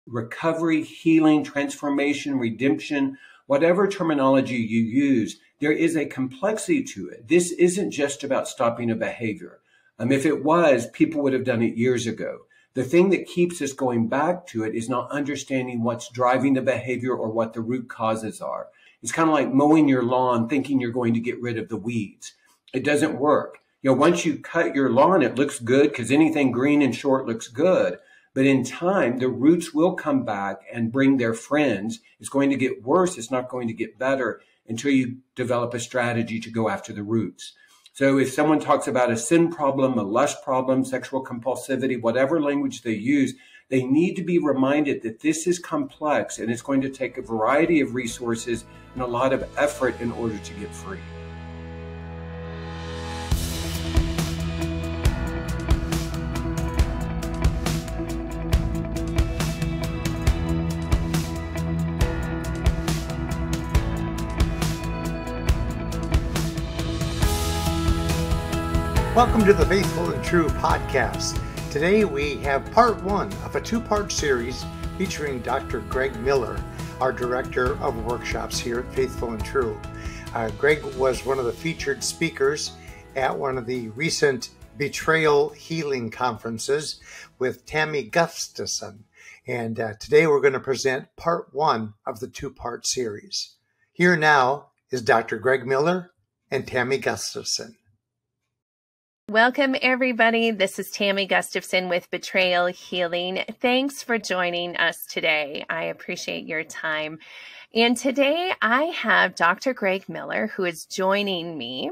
recovery, healing, transformation, redemption, whatever terminology you use, there is a complexity to it. This isn't just about stopping a behavior. If it was, people would have done it years ago. The thing that keeps us going back to it is not understanding what's driving the behavior or what the root causes are. It's kind of like mowing your lawn thinking you're going to get rid of the weeds. It doesn't work. Once you cut your lawn, it looks good because anything green and short looks good. But in time, the roots will come back and bring their friends. It's going to get worse. It's not going to get better until you develop a strategy to go after the roots. So if someone talks about a sin problem, a lust problem, sexual compulsivity, whatever language they use, they need to be reminded that this is complex and it's going to take a variety of resources and a lot of effort in order to get free. Welcome to the Faithful and True podcast. Today we have part one of a two-part series featuring Dr. Greg Miller, our Director of Workshops here at Faithful and True. Greg was one of the featured speakers at one of the recent Betrayal Healing Conferences with Tammy Gustafson. And today we're going to present part one of the two-part series. Here now is Dr. Greg Miller and Tammy Gustafson. Welcome, everybody. This is Tammy Gustafson with Betrayal Healing. Thanks for joining us today. I appreciate your time. And today I have Dr. Greg Miller, who is joining me.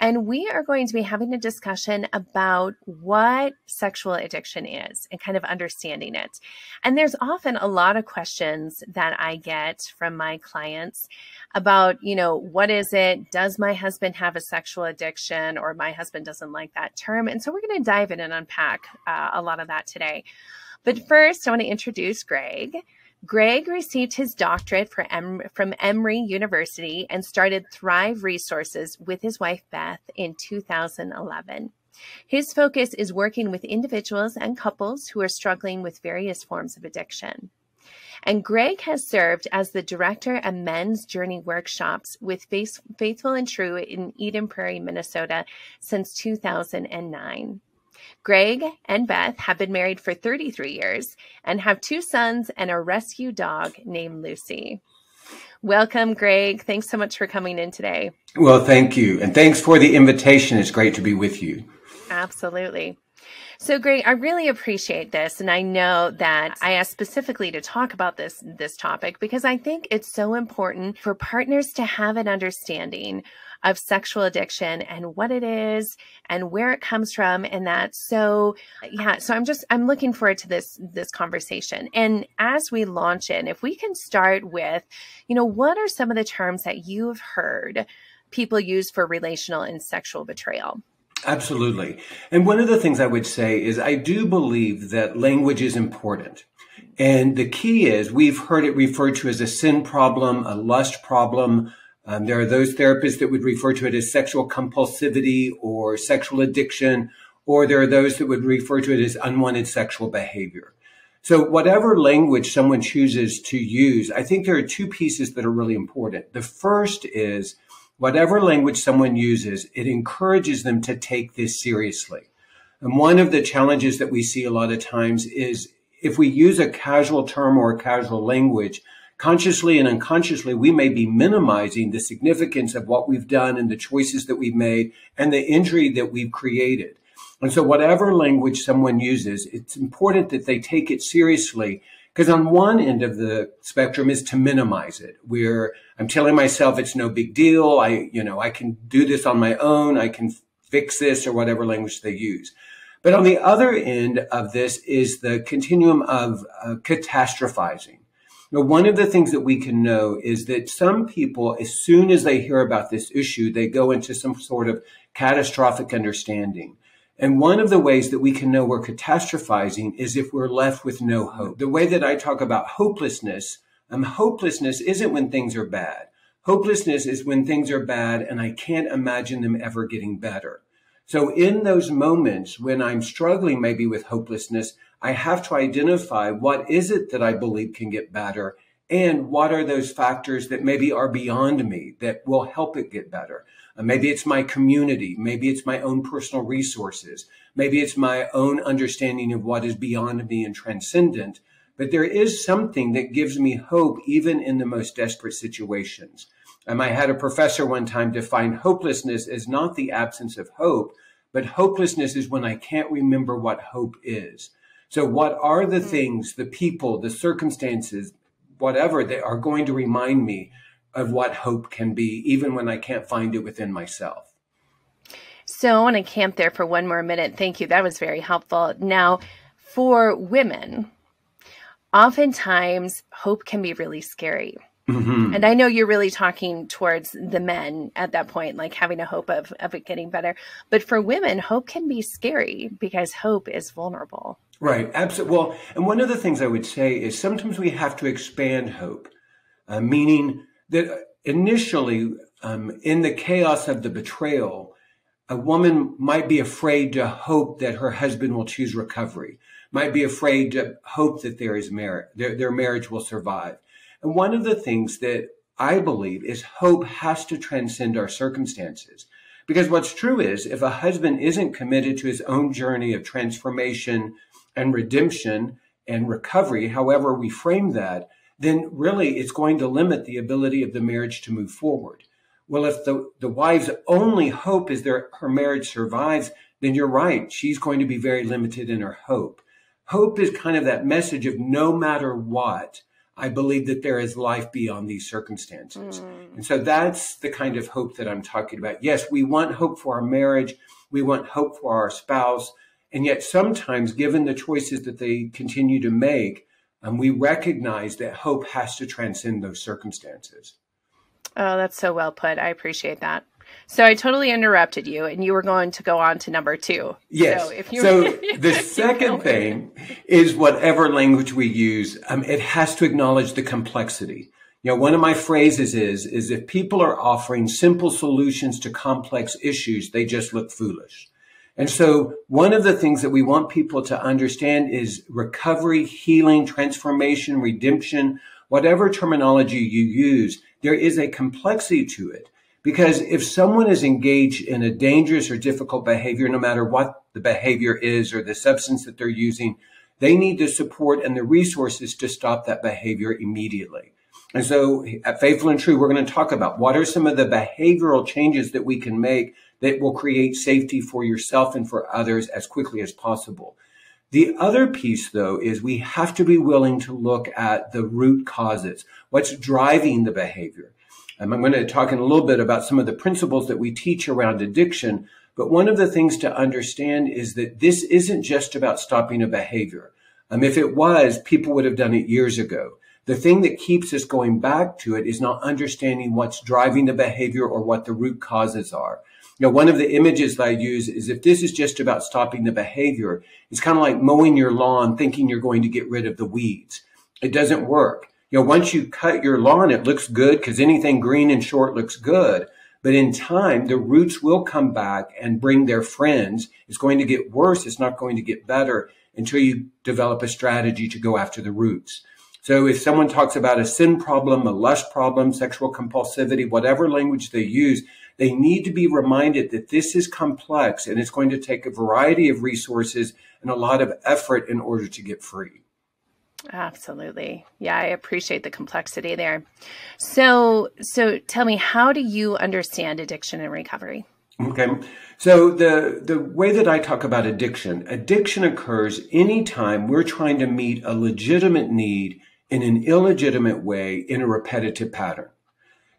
And we are going to be having a discussion about what sexual addiction is and kind of understanding it. And there's often a lot of questions that I get from my clients about, what is it? Does my husband have a sexual addiction? Or my husband doesn't like that term. And so we're going to dive in and unpack a lot of that today. But first, I want to introduce Greg. Greg received his doctorate from Emory University and started Thrive Resources with his wife, Beth, in 2011. His focus is working with individuals and couples who are struggling with various forms of addiction. And Greg has served as the director of Men's Journey Workshops with Faithful and True in Eden Prairie, Minnesota since 2009. Greg and Beth have been married for 33 years and have 2 sons and a rescue dog named Lucy. Welcome, Greg. Thanks so much for coming in today. Well, thank you. And thanks for the invitation. It's great to be with you. Absolutely. So, Greg, I really appreciate this. And I know that I asked specifically to talk about this topic because I think it's so important for partners to have an understanding of sexual addiction and what it is and where it comes from and that. So I'm looking forward to this conversation. And as we launch in, if we can start with, what are some of the terms that you've heard people use for relational and sexual betrayal? Absolutely. And one of the things I would say is I do believe that language is important. And the key is we've heard it referred to as a sin problem, a lust problem. There are those therapists that would refer to it as sexual compulsivity or sexual addiction, or there are those that would refer to it as unwanted sexual behavior. So whatever language someone chooses to use, I think there are 2 pieces that are really important. The first is whatever language someone uses, it encourages them to take this seriously. And one of the challenges that we see a lot of times is if we use a casual term or a casual language, consciously and unconsciously, we may be minimizing the significance of what we've done and the choices that we've made and the injury that we've created. And so whatever language someone uses, it's important that they take it seriously because on one end of the spectrum is to minimize it, where I'm telling myself it's no big deal. I can do this on my own. I can fix this or whatever language they use. But on the other end of this is the continuum of catastrophizing. One of the things that we can know is that some people, as soon as they hear about this issue, they go into some sort of catastrophic understanding. And one of the ways that we can know we're catastrophizing is if we're left with no hope. The way that I talk about hopelessness isn't when things are bad. Hopelessness is when things are bad and I can't imagine them ever getting better. So in those moments when I'm struggling maybe with hopelessness, I have to identify what is it that I believe can get better, and what are those factors that maybe are beyond me that will help it get better. Maybe it's my community. Maybe it's my own personal resources. Maybe it's my own understanding of what is beyond me and transcendent. But there is something that gives me hope even in the most desperate situations. I had a professor one time define hopelessness as not the absence of hope, but hopelessness is when I can't remember what hope is. So what are the things, the people, the circumstances, whatever, that are going to remind me of what hope can be, even when I can't find it within myself? So I want to camp there for one more minute. Thank you. That was very helpful. Now, for women, oftentimes hope can be really scary. Mm-hmm. And I know you're really talking towards the men at that point, like having a hope of it getting better. But for women, hope can be scary because hope is vulnerable. Right. Absolutely. Well, and one of the things I would say is sometimes we have to expand hope, meaning that initially in the chaos of the betrayal, a woman might be afraid to hope that her husband will choose recovery, might be afraid to hope that their marriage will survive. And one of the things that I believe is hope has to transcend our circumstances. Because what's true is if a husband isn't committed to his own journey of transformation and redemption and recovery, however we frame that, then really it's going to limit the ability of the marriage to move forward. Well, if the wife's only hope is her marriage survives, then you're right. She's going to be very limited in her hope. Hope is kind of that message of no matter what, I believe that there is life beyond these circumstances. And so that's the kind of hope that I'm talking about. Yes, we want hope for our marriage. We want hope for our spouse. And yet sometimes, given the choices that they continue to make, we recognize that hope has to transcend those circumstances. Oh, that's so well put. I appreciate that. So I totally interrupted you, and you were going to go on to number 2. Yes. So the second thing is whatever language we use, it has to acknowledge the complexity. You know, one of my phrases is if people are offering simple solutions to complex issues, they just look foolish. And so one of the things that we want people to understand is recovery, healing, transformation, redemption, whatever terminology you use, there is a complexity to it. Because if someone is engaged in a dangerous or difficult behavior, no matter what the behavior is or the substance that they're using, they need the support and the resources to stop that behavior immediately. And so at Faithful and True, we're going to talk about what are some of the behavioral changes that we can make that will create safety for yourself and for others as quickly as possible. The other piece, though, is we have to be willing to look at the root causes, what's driving the behavior. I'm going to talk in a little bit about some of the principles that we teach around addiction. But one of the things to understand is that this isn't just about stopping a behavior. If it was, people would have done it years ago. The thing that keeps us going back to it is not understanding what's driving the behavior or what the root causes are. You know, one of the images that I use is if this is just about stopping the behavior, it's kind of like mowing your lawn thinking you're going to get rid of the weeds. It doesn't work. You know, once you cut your lawn, it looks good because anything green and short looks good. But in time, the roots will come back and bring their friends. It's going to get worse. It's not going to get better until you develop a strategy to go after the roots. So if someone talks about a sin problem, a lust problem, sexual compulsivity, whatever language they use, they need to be reminded that this is complex and it's going to take a variety of resources and a lot of effort in order to get free. Absolutely. Yeah, I appreciate the complexity there. So tell me, how do you understand addiction and recovery? Okay. So the way that I talk about addiction occurs anytime we're trying to meet a legitimate need in an illegitimate way in a repetitive pattern.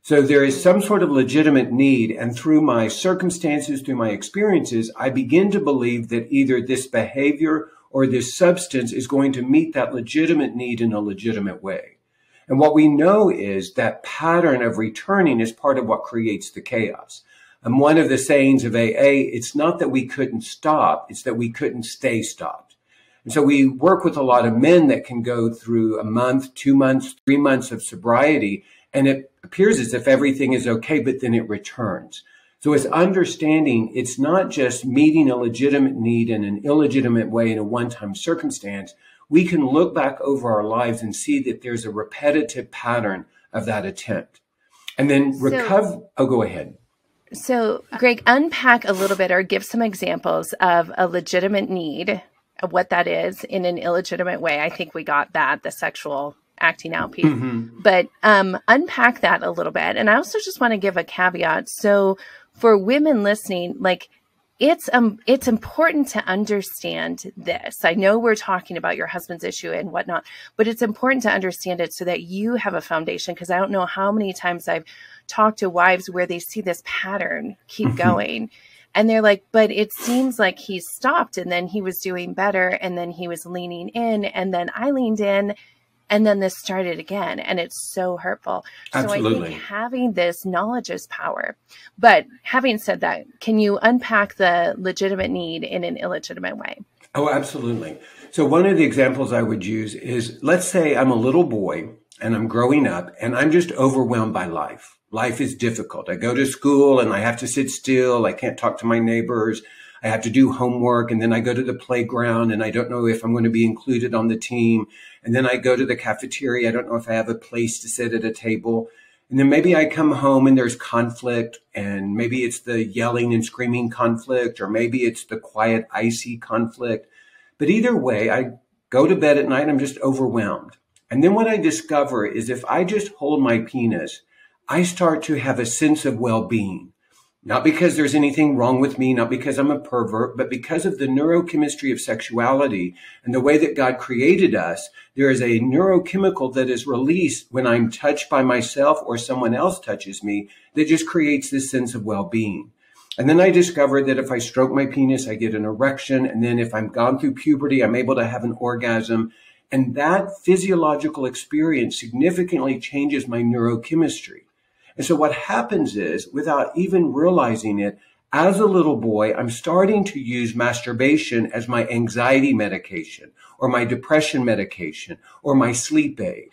So there is some sort of legitimate need, and through my circumstances, through my experiences, I begin to believe that either this behavior or this substance is going to meet that legitimate need in a legitimate way. And what we know is that pattern of returning is part of what creates the chaos. And one of the sayings of AA, it's not that we couldn't stop, it's that we couldn't stay stopped. And so we work with a lot of men that can go through a month, 2 months, 3 months of sobriety, and it appears as if everything is okay, but then it returns. So it's understanding it's not just meeting a legitimate need in an illegitimate way in a one-time circumstance. We can look back over our lives and see that there's a repetitive pattern of that attempt. And then recover. Oh, go ahead. So, Greg, unpack a little bit or give some examples of a legitimate need, of what that is in an illegitimate way. I think we got that, the sexual acting out piece. Mm-hmm. But unpack that a little bit. And I also just want to give a caveat. So for women listening, like, it's important to understand this. I know we're talking about your husband's issue and whatnot, but it's important to understand it so that you have a foundation. Because I don't know how many times I've talked to wives where they see this pattern keep going. And they're like, but it seems like he stopped and then he was doing better and then he was leaning in and then I leaned in and then this started again. And it's so hurtful. Absolutely. So I think having this knowledge is power. But having said that, can you unpack the legitimate need in an illegitimate way? Oh, absolutely. So one of the examples I would use is, let's say I'm a little boy and I'm growing up and I'm just overwhelmed by life. Life is difficult. I go to school and I have to sit still. I can't talk to my neighbors. I have to do homework. And then I go to the playground and I don't know if I'm going to be included on the team. And then I go to the cafeteria. I don't know if I have a place to sit at a table. And then maybe I come home and there's conflict, and maybe it's the yelling and screaming conflict, or maybe it's the quiet, icy conflict. But either way, I go to bed at night and I'm just overwhelmed. And then what I discover is if I just hold my penis, I start to have a sense of well-being, not because there's anything wrong with me, not because I'm a pervert, but because of the neurochemistry of sexuality and the way that God created us. There is a neurochemical that is released when I'm touched by myself or someone else touches me that just creates this sense of well-being. And then I discovered that if I stroke my penis, I get an erection. And then if I'm gone through puberty, I'm able to have an orgasm. And that physiological experience significantly changes my neurochemistry. And so what happens is, without even realizing it, as a little boy, I'm starting to use masturbation as my anxiety medication or my depression medication or my sleep aid.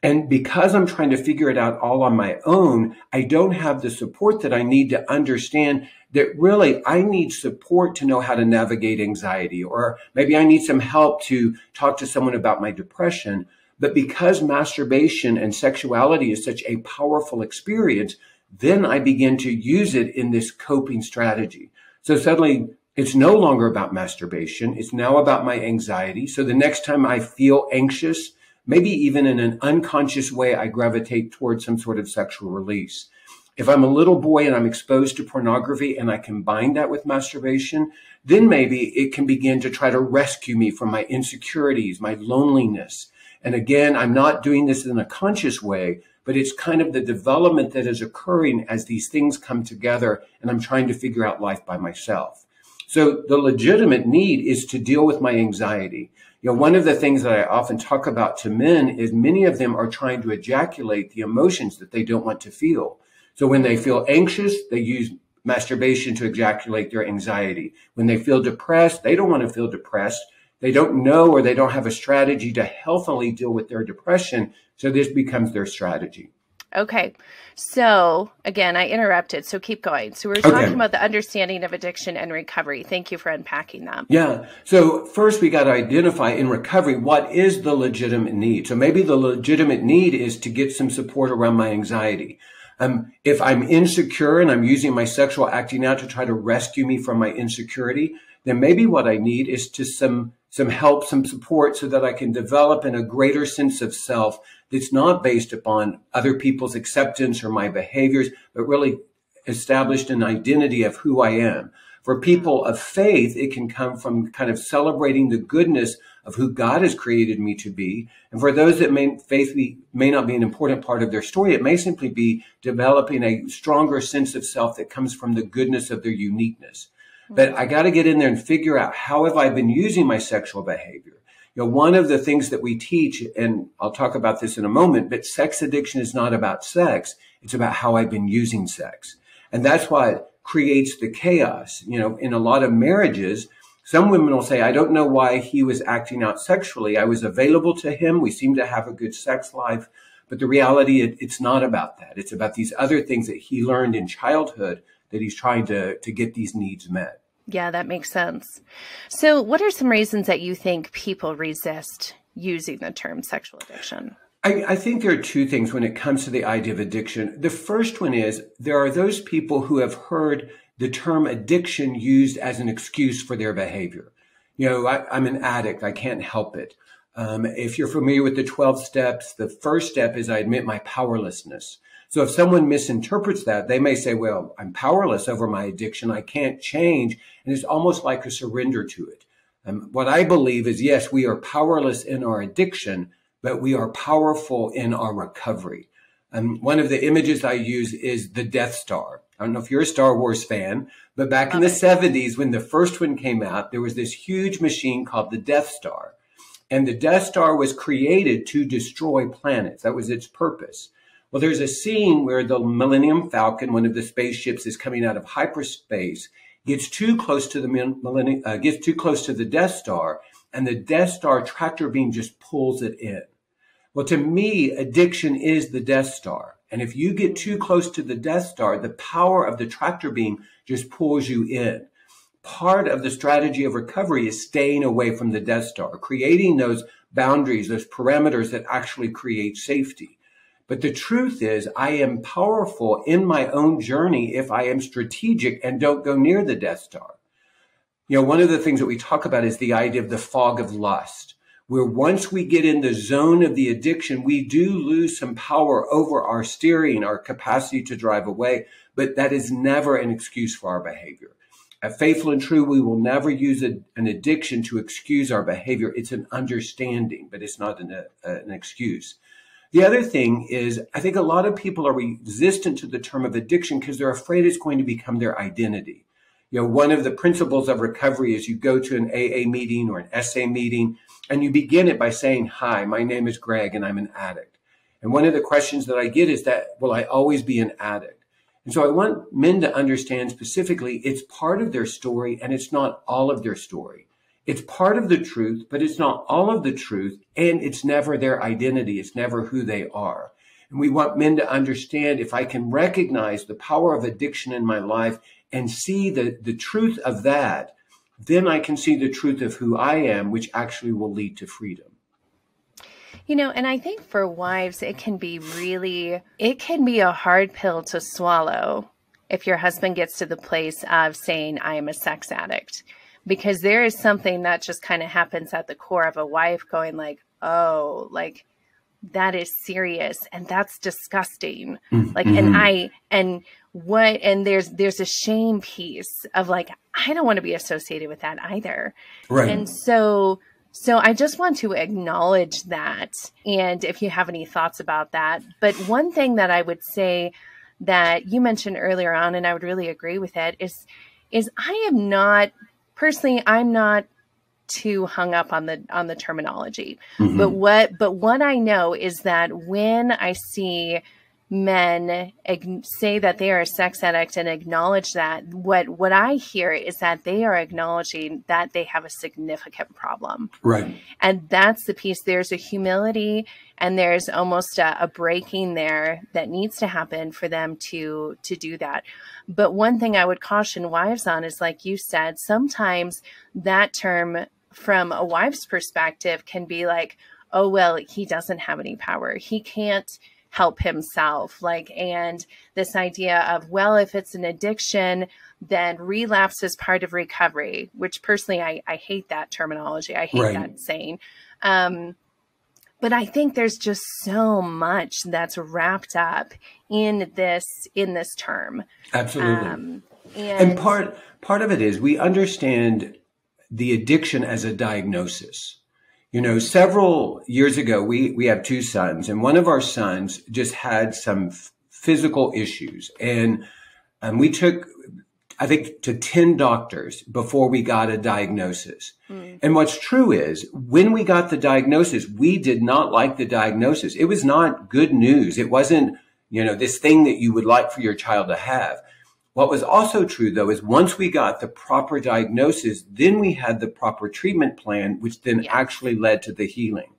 And because I'm trying to figure it out all on my own, I don't have the support that I need to understand that really I need support to know how to navigate anxiety, or maybe I need some help to talk to someone about my depression. But because masturbation and sexuality is such a powerful experience, then I begin to use it in this coping strategy. So suddenly it's no longer about masturbation. It's now about my anxiety. So the next time I feel anxious, maybe even in an unconscious way, I gravitate towards some sort of sexual release. If I'm a little boy and I'm exposed to pornography and I combine that with masturbation, then maybe it can begin to try to rescue me from my insecurities, my loneliness. And again, I'm not doing this in a conscious way, but it's kind of the development that is occurring as these things come together and I'm trying to figure out life by myself. So the legitimate need is to deal with my anxiety. You know, one of the things that I often talk about to men is many of them are trying to ejaculate the emotions that they don't want to feel. So when they feel anxious, they use masturbation to ejaculate their anxiety. When they feel depressed, they don't want to feel depressed. They don't know, or they don't have a strategy to healthily deal with their depression. So this becomes their strategy. Okay. So again, I interrupted. So keep going. So we're talking about the understanding of addiction and recovery. Thank you for unpacking that. Yeah. So first we got to identify in recovery, what is the legitimate need? So maybe the legitimate need is to get some support around my anxiety. If I'm insecure and I'm using my sexual acting out to try to rescue me from my insecurity, then maybe what I need is to some help, some support so that I can develop in a greater sense of self that's not based upon other people's acceptance or my behaviors, but really established an identity of who I am. For people of faith, it can come from kind of celebrating the goodness of who God has created me to be. And for those that faith may not be an important part of their story, it may simply be developing a stronger sense of self that comes from the goodness of their uniqueness. But I got to get in there and figure out, how have I been using my sexual behavior? You know, one of the things that we teach, and I'll talk about this in a moment, but sex addiction is not about sex. It's about how I've been using sex. And that's why it creates the chaos. You know, in a lot of marriages, some women will say, I don't know why he was acting out sexually. I was available to him. We seem to have a good sex life. But the reality, it's not about that. It's about these other things that he learned in childhood that he's trying to get these needs met. Yeah, that makes sense. So what are some reasons that you think people resist using the term sexual addiction? I think there are two things when it comes to the idea of addiction. The first one is there are those people who have heard the term addiction used as an excuse for their behavior. You know, I'm an addict. I can't help it. If you're familiar with the 12 steps, the first step is I admit my powerlessness. So if someone misinterprets that, they may say, well, I'm powerless over my addiction. I can't change. And it's almost like a surrender to it. What I believe is, yes, we are powerless in our addiction, but we are powerful in our recovery. One of the images I use is the Death Star. I don't know if you're a Star Wars fan, but back in the 70s, when the first one came out, there was this huge machine called the Death Star. And the Death Star was created to destroy planets. That was its purpose. Well, there's a scene where the Millennium Falcon, one of the spaceships, is coming out of hyperspace, gets too close to the Death Star, and the Death Star tractor beam just pulls it in. Well, to me, addiction is the Death Star. And if you get too close to the Death Star, the power of the tractor beam just pulls you in. Part of the strategy of recovery is staying away from the Death Star, creating those boundaries, those parameters that actually create safety. But the truth is, I am powerful in my own journey if I am strategic and don't go near the Death Star. You know, one of the things that we talk about is the idea of the fog of lust, where once we get in the zone of the addiction, we do lose some power over our steering, our capacity to drive away, but that is never an excuse for our behavior. At Faithful and True, we will never use an addiction to excuse our behavior. It's an understanding, but it's not an excuse. The other thing is, I think a lot of people are resistant to the term of addiction because they're afraid it's going to become their identity. You know, one of the principles of recovery is you go to an AA meeting or an SA meeting, and you begin it by saying, hi, my name is Greg, and I'm an addict. And one of the questions that I get is that, will I always be an addict? And so I want men to understand specifically, it's part of their story, and it's not all of their story. It's part of the truth, but it's not all of the truth, and it's never their identity. It's never who they are. And we want men to understand, if I can recognize the power of addiction in my life and see the truth of that, then I can see the truth of who I am, which actually will lead to freedom. You know, and I think for wives, it can be a hard pill to swallow if your husband gets to the place of saying, I am a sex addict. Because there is something that just kind of happens at the core of a wife going like, oh, like that is serious and that's disgusting. Like, and there's a shame piece of like, I don't want to be associated with that either. Right. And so I just want to acknowledge that. And if you have any thoughts about that, but one thing that I would say that you mentioned earlier on, and I would really agree with it, is I am not personally, I'm not too hung up on the terminology, but what I know is that when I see men say that they are a sex addict and acknowledge that, what I hear is that they are acknowledging that they have a significant problem. Right. And that's the piece. There's a humility and there's almost a breaking there that needs to happen for them to do that. But one thing I would caution wives on is, like you said, sometimes that term from a wife's perspective can be like, oh, well, he doesn't have any power. He can't help himself. And this idea of, well, if it's an addiction, then relapse is part of recovery, which personally, I hate that terminology. I hate that saying. But I think there's just so much that's wrapped up in this term. Absolutely. And part of it is we understand the addiction as a diagnosis. You know, several years ago, we have two sons, and one of our sons just had some physical issues. And we took, I think, to 10 doctors before we got a diagnosis. And what's true is, when we got the diagnosis, we did not like the diagnosis. It was not good news. It wasn't, this thing that you would like for your child to have. What was also true, though, is once we got the proper diagnosis, then we had the proper treatment plan, which then actually led to the healing.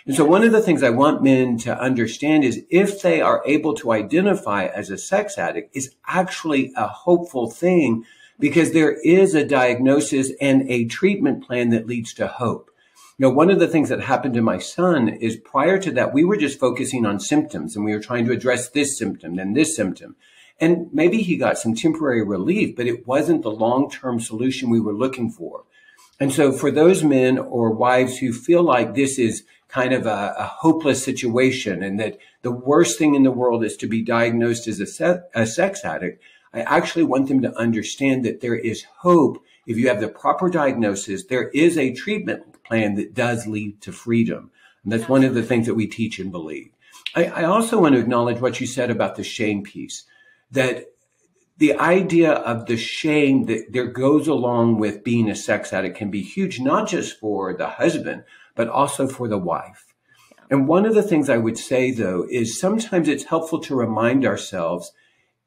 And so one of the things I want men to understand is if they are able to identify as a sex addict is actually a hopeful thing, because there is a diagnosis and a treatment plan that leads to hope. One of the things that happened to my son is prior to that, we were just focusing on symptoms and we were trying to address this symptom and this symptom. And maybe he got some temporary relief, but it wasn't the long-term solution we were looking for. And so for those men or wives who feel like this is kind of a hopeless situation and that the worst thing in the world is to be diagnosed as a sex addict, I actually want them to understand that there is hope. If you have the proper diagnosis, there is a treatment plan that does lead to freedom. And that's one of the things that we teach and believe. I also want to acknowledge what you said about the shame piece, that the idea of the shame that there goes along with being a sex addict can be huge, not just for the husband, but also for the wife. And one of the things I would say, though, is sometimes it's helpful to remind ourselves,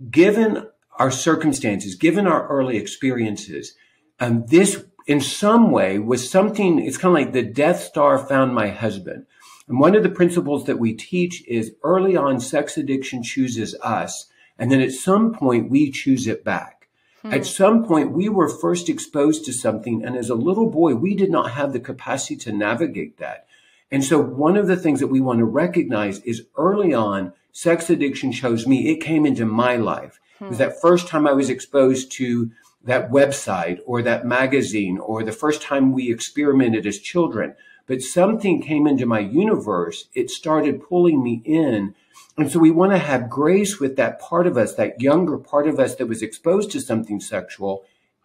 given our circumstances, given our early experiences, this in some way was something, it's kind of like the Death Star found my husband. And one of the principles that we teach is early on, sex addiction chooses us. And then at some point, we choose it back. At some point, we were first exposed to something. And as a little boy, we did not have the capacity to navigate that. And so one of the things that we want to recognize is early on, sex addiction chose me. It came into my life. It was that first time I was exposed to that website or that magazine or the first time we experimented as children. But something came into my universe. It started pulling me in. And so we want to have grace with that part of us, that younger part of us that was exposed to something sexual.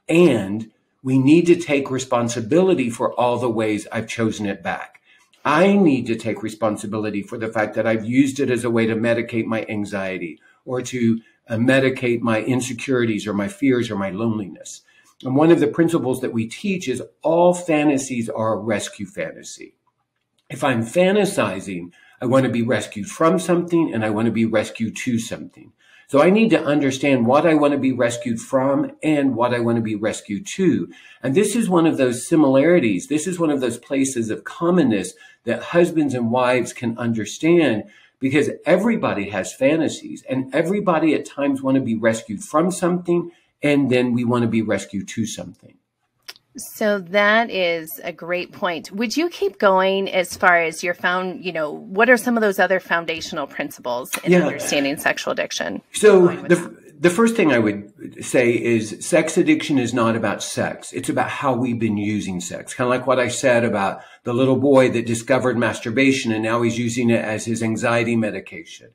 And we need to take responsibility for all the ways I've chosen it back. I need to take responsibility for the fact that I've used it as a way to medicate my anxiety or to medicate my insecurities or my fears or my loneliness. And one of the principles that we teach is all fantasies are a rescue fantasy. If I'm fantasizing, I want to be rescued from something and I want to be rescued to something. So I need to understand what I want to be rescued from and what I want to be rescued to. And this is one of those similarities. This is one of those places of commonness that husbands and wives can understand, because everybody has fantasies and everybody at times want to be rescued from something. And then we want to be rescued to something. So that is a great point. Would you keep going as far as what are some of those other foundational principles in understanding sexual addiction? So the first thing I would say is sex addiction is not about sex. It's about how we've been using sex. Kind of like what I said about the little boy that discovered masturbation and now he's using it as his anxiety medication.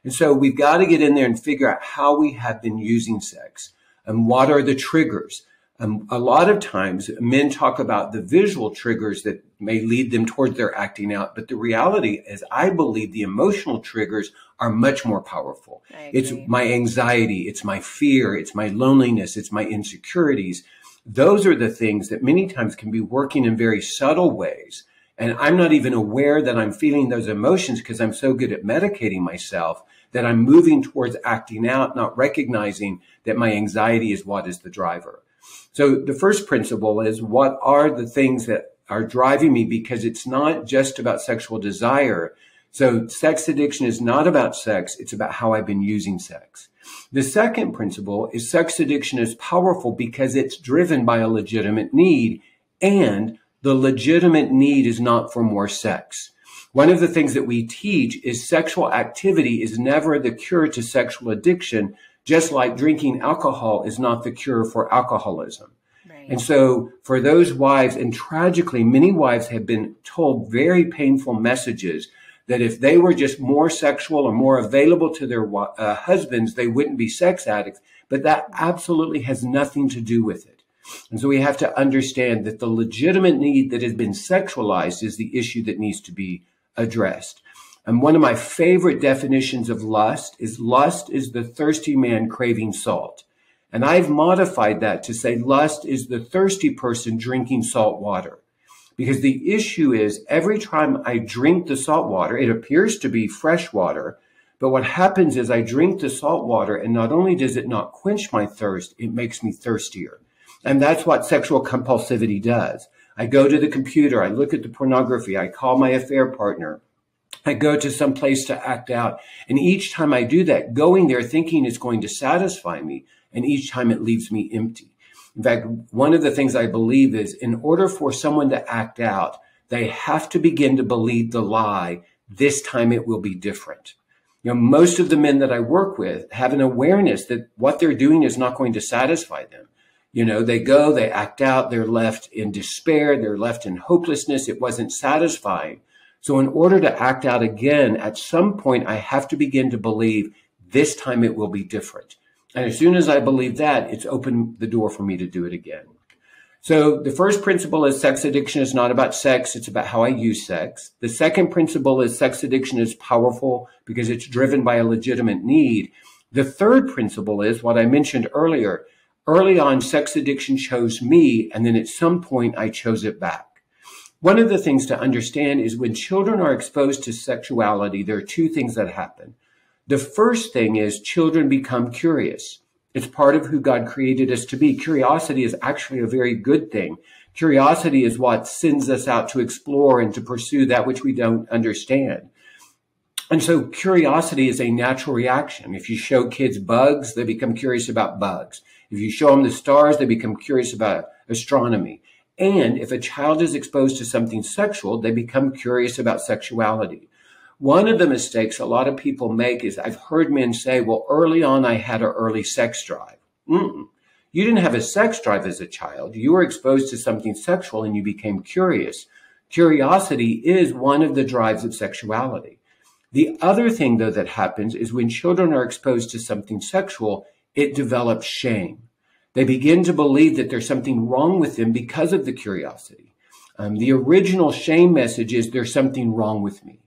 And so we've got to get in there and figure out how we have been using sex and what are the triggers. A lot of times men talk about the visual triggers that may lead them towards their acting out. But the reality is I believe the emotional triggers are much more powerful. It's my anxiety. It's my fear. It's my loneliness. It's my insecurities. Those are the things that many times can be working in very subtle ways. And I'm not even aware that I'm feeling those emotions because I'm so good at medicating myself that I'm moving towards acting out, not recognizing that my anxiety is what is the driver. So the first principle is what are the things that are driving me, because it's not just about sexual desire. So sex addiction is not about sex. It's about how I've been using sex. The second principle is sex addiction is powerful because it's driven by a legitimate need, and the legitimate need is not for more sex. One of the things that we teach is sexual activity is never the cure to sexual addiction, just like drinking alcohol is not the cure for alcoholism. Right. And so for those wives, and tragically, many wives have been told very painful messages that if they were just more sexual or more available to their husbands, they wouldn't be sex addicts. But that absolutely has nothing to do with it. And so we have to understand that the legitimate need that has been sexualized is the issue that needs to be addressed. And one of my favorite definitions of lust is the thirsty man craving salt. And I've modified that to say lust is the thirsty person drinking salt water. Because the issue is every time I drink the salt water, it appears to be fresh water. But what happens is I drink the salt water, and not only does it not quench my thirst, it makes me thirstier. And that's what sexual compulsivity does. I go to the computer, I look at the pornography, I call my affair partner, I go to some place to act out. And each time I do that, going there thinking it's going to satisfy me, and each time it leaves me empty. In fact, one of the things I believe is in order for someone to act out, they have to begin to believe the lie, this time it will be different. Most of the men that I work with have an awareness that what they're doing is not going to satisfy them. They go, they act out, they're left in despair, they're left in hopelessness. It wasn't satisfying. So in order to act out again, at some point, I have to begin to believe this time it will be different. And as soon as I believe that, it's opened the door for me to do it again. So the first principle is sex addiction is not about sex. It's about how I use sex. The second principle is sex addiction is powerful because it's driven by a legitimate need. The third principle is what I mentioned earlier. Early on, sex addiction chose me, and then at some point, I chose it back. One of the things to understand is when children are exposed to sexuality, there are two things that happen. The first thing is children become curious. It's part of who God created us to be. Curiosity is actually a very good thing. Curiosity is what sends us out to explore and to pursue that which we don't understand. And so curiosity is a natural reaction. If you show kids bugs, they become curious about bugs. If you show them the stars, they become curious about astronomy. And if a child is exposed to something sexual, they become curious about sexuality. One of the mistakes a lot of people make is I've heard men say, well, early on, I had an early sex drive. You didn't have a sex drive as a child. You were exposed to something sexual and you became curious. Curiosity is one of the drives of sexuality. The other thing, though, that happens is when children are exposed to something sexual, it develops shame. They begin to believe that there's something wrong with them because of the curiosity. The original shame message is there's something wrong with me.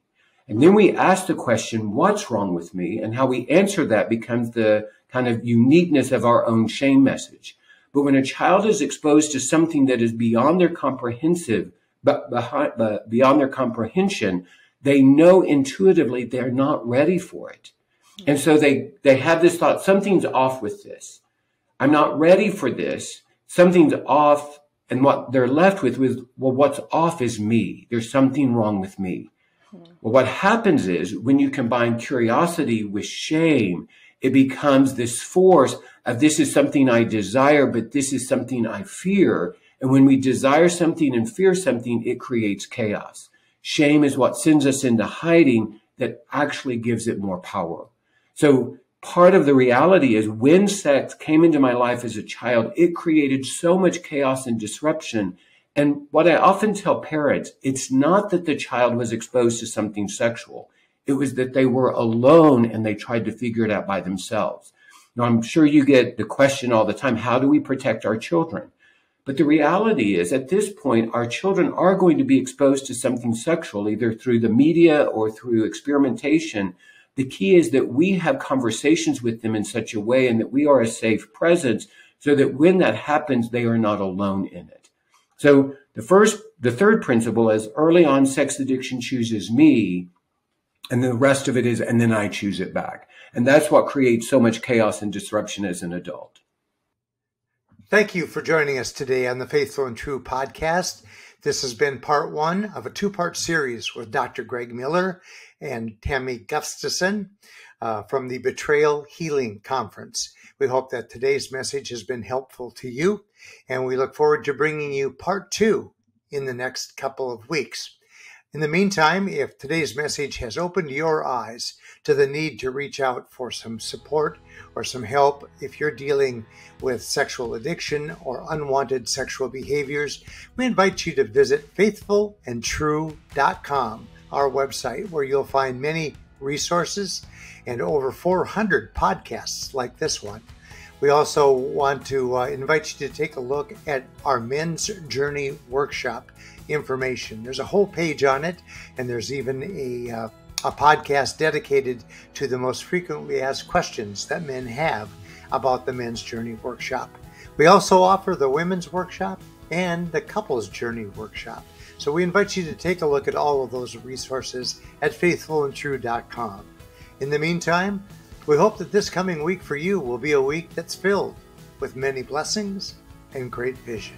And then we ask the question, what's wrong with me? And how we answer that becomes the kind of uniqueness of our own shame message. But when a child is exposed to something that is beyond their comprehension, they know intuitively they're not ready for it. And so they have this thought, something's off with this. I'm not ready for this. Something's off. And what they're left with is, well, what's off is me. There's something wrong with me. Well, what happens is when you combine curiosity with shame, it becomes this force of this is something I desire, but this is something I fear. And when we desire something and fear something, it creates chaos. Shame is what sends us into hiding that actually gives it more power. So part of the reality is when sex came into my life as a child, it created so much chaos and disruption. And what I often tell parents, it's not that the child was exposed to something sexual. It was that they were alone and they tried to figure it out by themselves. Now, I'm sure you get the question all the time, how do we protect our children? But the reality is at this point, our children are going to be exposed to something sexual, either through the media or through experimentation. The key is that we have conversations with them in such a way and that we are a safe presence so that when that happens, they are not alone in it. So the third principle is early on sex addiction chooses me, and the rest of it is, and then I choose it back. And that's what creates so much chaos and disruption as an adult. Thank you for joining us today on the Faithful and True podcast. This has been part one of a two-part series with Dr. Greg Miller and Tammy Gustafson from the Betrayal Healing Conference. We hope that today's message has been helpful to you, and we look forward to bringing you part two in the next couple of weeks. In the meantime, if today's message has opened your eyes to the need to reach out for some support or some help if you're dealing with sexual addiction or unwanted sexual behaviors, we invite you to visit faithfulandtrue.com, our website, where you'll find many resources and over 400 podcasts like this one. We also want to invite you to take a look at our Men's Journey Workshop information. There's a whole page on it, and there's even a podcast dedicated to the most frequently asked questions that men have about the Men's Journey Workshop. We also offer the Women's Workshop and the Couples Journey Workshop. So we invite you to take a look at all of those resources at faithfulandtrue.com. In the meantime, we hope that this coming week for you will be a week that's filled with many blessings and great vision.